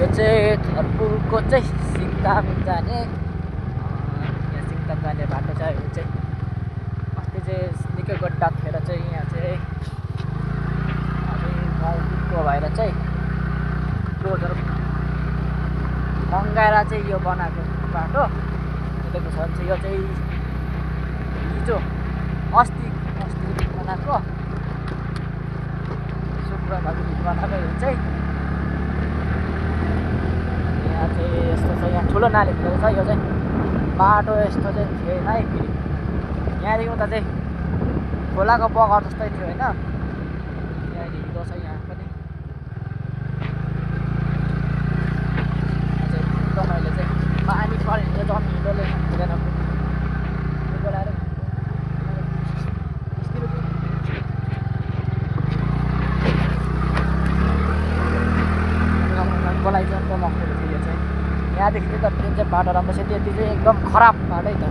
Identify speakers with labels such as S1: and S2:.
S1: यो चाहिँ थरपुरको चाहिँ सिङताम जाने यहाँ सिङताम जाने बाटो छ। यो चाहिँ अस्ति चाहिँ निकै गड्डा थिएर चाहिँ यहाँ चाहिँ गाउँको भएर चाहिँ रोडहरू मङ्गाएर चाहिँ यो बनाएको बाटो देखेको छ भने चाहिँ यो चाहिँ हिजो अस्ति बनाएको शुक्रबार बनाएको यो चाहिँ यहाँ चाहिँ यस्तो छ। यहाँ ठुलो नाली हुँदो रहेछ। यो चाहिँ बाटो यस्तो चाहिँ थिएन है फेरि यहाँदेखि उता चाहिँ खोलाको बगर जस्तै थियो होइन। यहाँ हिँड्दो छ यहाँ पनि अहिले चाहिँ पानी परेर जमिनले हुँदैन बोलाइजनको मक्टुलो थियो। यो चाहिँ यहाँदेखि चाहिँ जुन चाहिँ बाटो राम्रो छ त्यति चाहिँ एकदम खराब बाटै त।